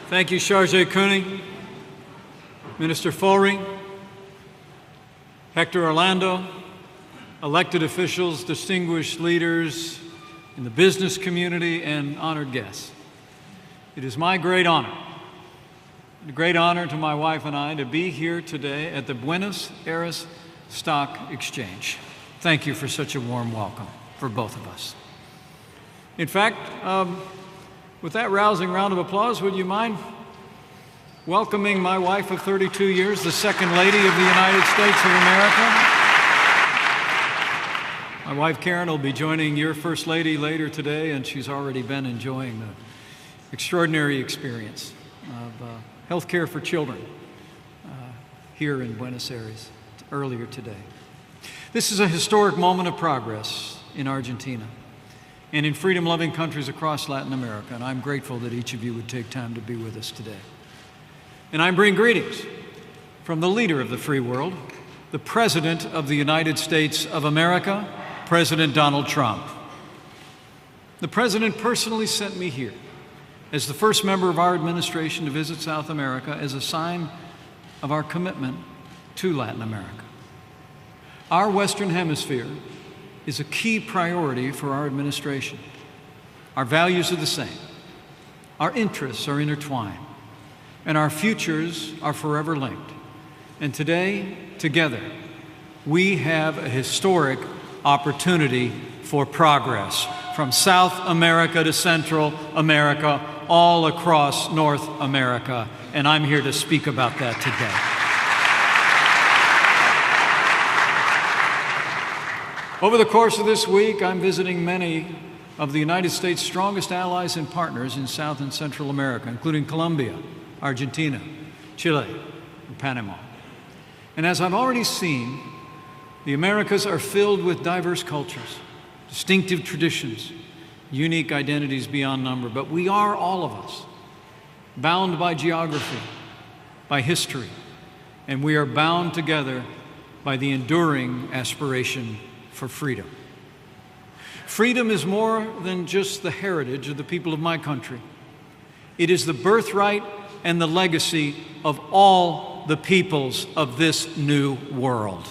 Thank you, Chargé Koenig, Minister Fulry, Hector Orlando, elected officials, distinguished leaders in the business community, and honored guests. It is my great honor, a great honor to my wife and I, to be here today at the Buenos Aires Stock Exchange. Thank you for such a warm welcome for both of us. In fact, with that rousing round of applause, would you mind welcoming my wife of 32 years, the Second Lady of the United States of America? My wife Karen will be joining your First Lady later today, and she's already been enjoying the extraordinary experience of health care for children here in Buenos Aires earlier today. This is a historic moment of progress in Argentina and in freedom-loving countries across Latin America, and I'm grateful that each of you would take time to be with us today. And I bring greetings from the leader of the free world, the President of the United States of America, President Donald Trump. The President personally sent me here as the first member of our administration to visit South America as a sign of our commitment to Latin America. Our Western Hemisphere is a key priority for our administration. Our values are the same. Our interests are intertwined. And our futures are forever linked. And today, together, we have a historic opportunity for progress from South America to Central America, all across North America. And I'm here to speak about that today. Over the course of this week, I'm visiting many of the United States' strongest allies and partners in South and Central America, including Colombia, Argentina, Chile, and Panama. And as I've already seen, the Americas are filled with diverse cultures, distinctive traditions, unique identities beyond number. But we are, all of us, bound by geography, by history, and we are bound together by the enduring aspiration for freedom. Freedom is more than just the heritage of the people of my country. It is the birthright and the legacy of all the peoples of this new world.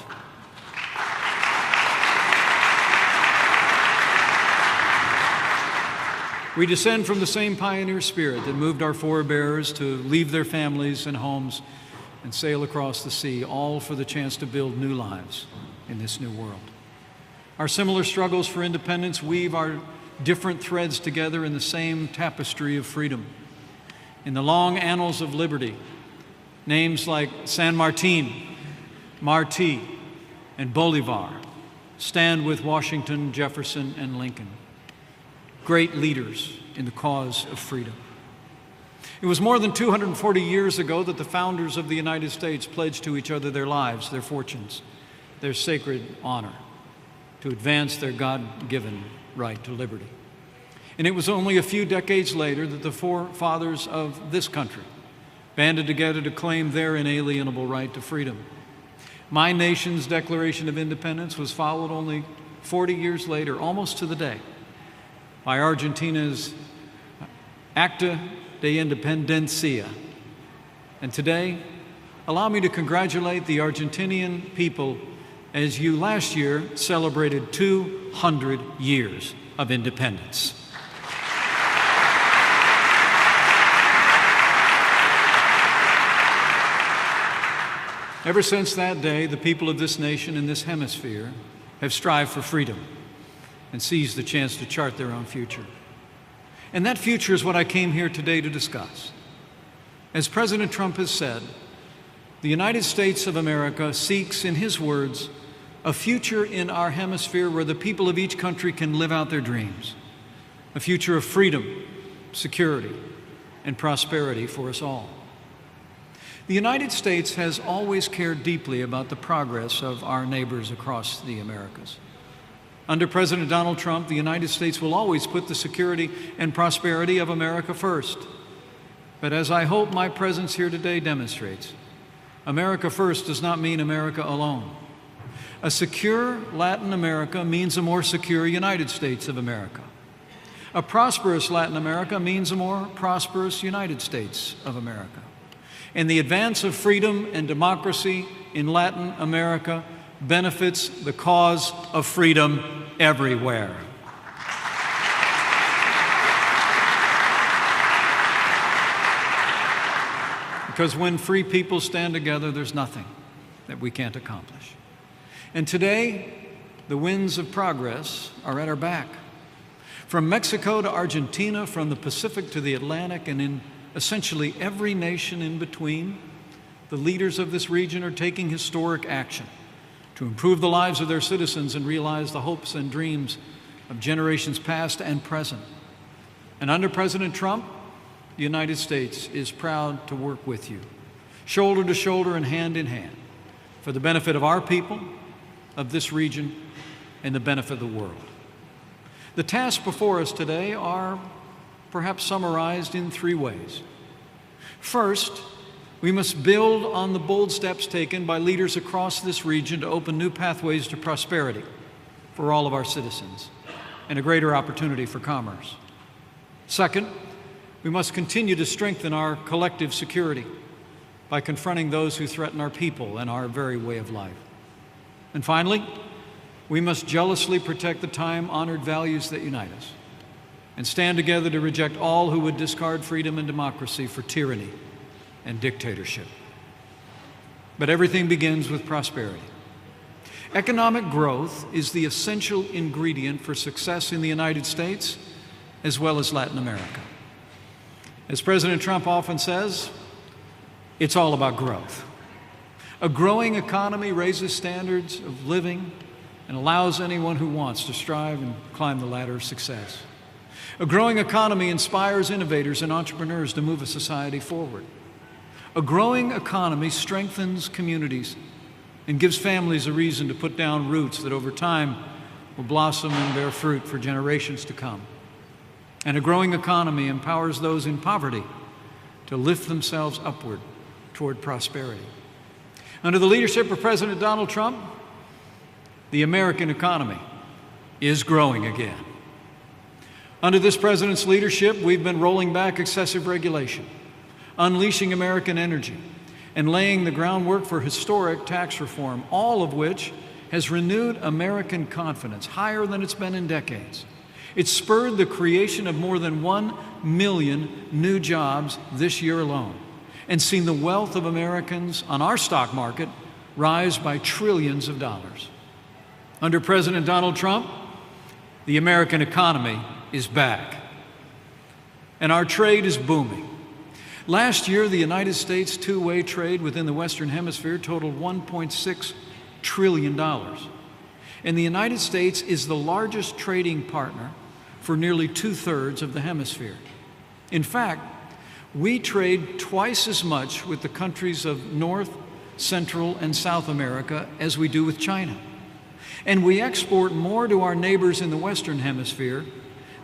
We descend from the same pioneer spirit that moved our forebears to leave their families and homes and sail across the sea, all for the chance to build new lives in this new world. Our similar struggles for independence weave our different threads together in the same tapestry of freedom. In the long annals of liberty, names like San Martin, Martí, and Bolivar stand with Washington, Jefferson, and Lincoln, great leaders in the cause of freedom. It was more than 240 years ago that the founders of the United States pledged to each other their lives, their fortunes, their sacred honor, to advance their God-given right to liberty. And it was only a few decades later that the forefathers of this country banded together to claim their inalienable right to freedom. My nation's Declaration of Independence was followed only 40 years later, almost to the day, by Argentina's Acta de Independencia. And today, allow me to congratulate the Argentinian people as you last year celebrated 200 years of independence. Ever since that day, the people of this nation and this hemisphere have strived for freedom and seized the chance to chart their own future. And that future is what I came here today to discuss. As President Trump has said, the United States of America seeks, in his words, a future in our hemisphere where the people of each country can live out their dreams, a future of freedom, security, and prosperity for us all. The United States has always cared deeply about the progress of our neighbors across the Americas. Under President Donald Trump, the United States will always put the security and prosperity of America first. But as I hope my presence here today demonstrates, America first does not mean America alone. A secure Latin America means a more secure United States of America. A prosperous Latin America means a more prosperous United States of America. And the advance of freedom and democracy in Latin America benefits the cause of freedom everywhere. Because when free people stand together, there's nothing that we can't accomplish. And today, the winds of progress are at our back. From Mexico to Argentina, from the Pacific to the Atlantic, and in essentially every nation in between, the leaders of this region are taking historic action to improve the lives of their citizens and realize the hopes and dreams of generations past and present. And under President Trump, the United States is proud to work with you, shoulder to shoulder and hand in hand, for the benefit of our people, of this region, and the benefit of the world. The tasks before us today are perhaps summarized in three ways. First, we must build on the bold steps taken by leaders across this region to open new pathways to prosperity for all of our citizens and a greater opportunity for commerce. Second, we must continue to strengthen our collective security by confronting those who threaten our people and our very way of life. And finally, we must jealously protect the time-honored values that unite us and stand together to reject all who would discard freedom and democracy for tyranny and dictatorship. But everything begins with prosperity. Economic growth is the essential ingredient for success in the United States as well as Latin America. As President Trump often says, it's all about growth. A growing economy raises standards of living and allows anyone who wants to strive and climb the ladder of success. A growing economy inspires innovators and entrepreneurs to move a society forward. A growing economy strengthens communities and gives families a reason to put down roots that over time will blossom and bear fruit for generations to come. And a growing economy empowers those in poverty to lift themselves upward toward prosperity. Under the leadership of President Donald Trump, the American economy is growing again. Under this president's leadership, we've been rolling back excessive regulation, unleashing American energy, and laying the groundwork for historic tax reform, all of which has renewed American confidence higher than it's been in decades. It's spurred the creation of more than 1 million new jobs this year alone, and seen the wealth of Americans on our stock market rise by trillions of dollars. Under President Donald Trump, the American economy is back, and our trade is booming. Last year, the United States two-way trade within the Western Hemisphere totaled $1.6 trillion. And the United States is the largest trading partner for nearly 2/3 of the hemisphere. In fact, we trade twice as much with the countries of North, Central, and South America as we do with China. And we export more to our neighbors in the Western Hemisphere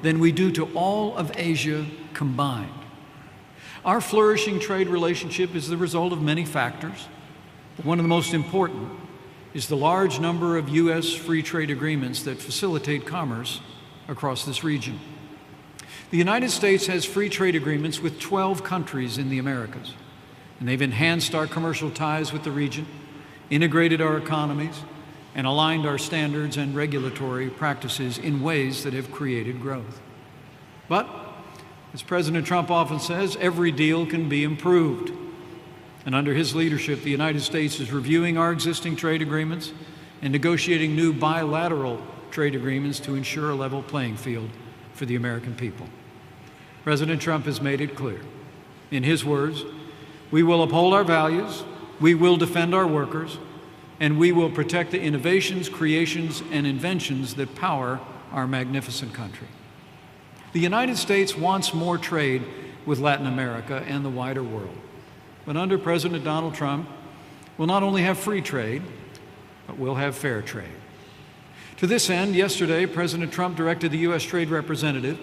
than we do to all of Asia combined. Our flourishing trade relationship is the result of many factors, but one of the most important is the large number of U.S. free trade agreements that facilitate commerce across this region. The United States has free trade agreements with 12 countries in the Americas, and they've enhanced our commercial ties with the region, integrated our economies, and aligned our standards and regulatory practices in ways that have created growth. But, as President Trump often says, every deal can be improved. And under his leadership, the United States is reviewing our existing trade agreements and negotiating new bilateral trade agreements to ensure a level playing field for the American people. President Trump has made it clear. In his words, we will uphold our values, we will defend our workers, and we will protect the innovations, creations, and inventions that power our magnificent country. The United States wants more trade with Latin America and the wider world. But under President Donald Trump, we'll not only have free trade, but we'll have fair trade. To this end, yesterday, President Trump directed the U.S. Trade Representative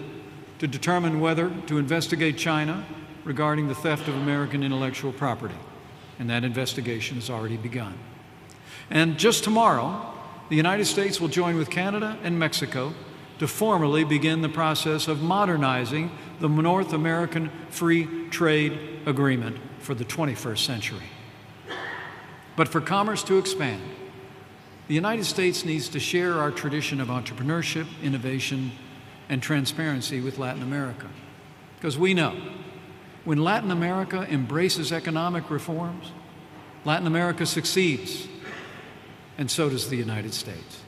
to determine whether to investigate China regarding the theft of American intellectual property. And that investigation has already begun. And just tomorrow, the United States will join with Canada and Mexico to formally begin the process of modernizing the North American Free Trade Agreement for the 21st century. But for commerce to expand, the United States needs to share our tradition of entrepreneurship, innovation, and transparency with Latin America. Because we know when Latin America embraces economic reforms, Latin America succeeds, and so does the United States.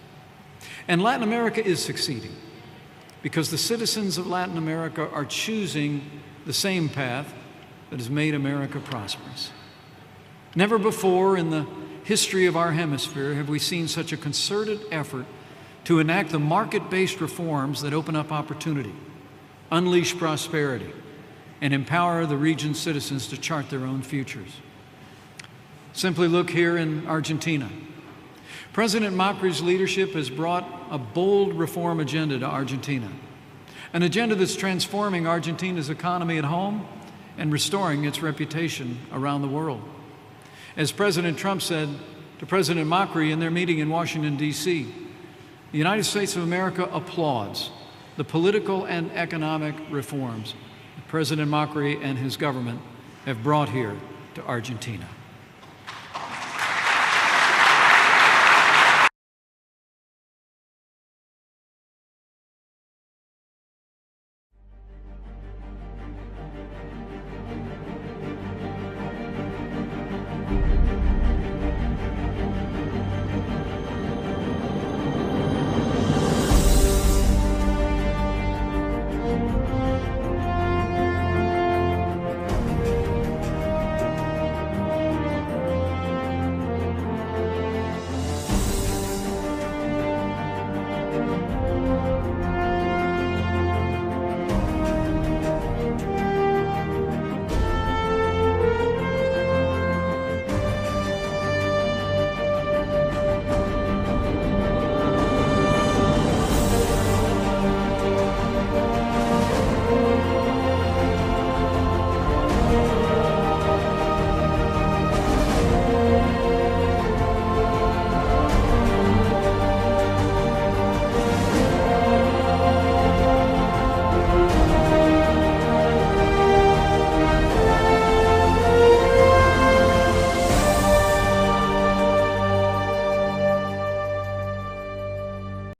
And Latin America is succeeding because the citizens of Latin America are choosing the same path that has made America prosperous. Never before in the history of our hemisphere have we seen such a concerted effort to enact the market-based reforms that open up opportunity, unleash prosperity, and empower the region's citizens to chart their own futures. Simply look here in Argentina. President Macri's leadership has brought a bold reform agenda to Argentina, an agenda that's transforming Argentina's economy at home and restoring its reputation around the world. As President Trump said to President Macri in their meeting in Washington, D.C., the United States of America applauds the political and economic reforms that President Macri and his government have brought here to Argentina.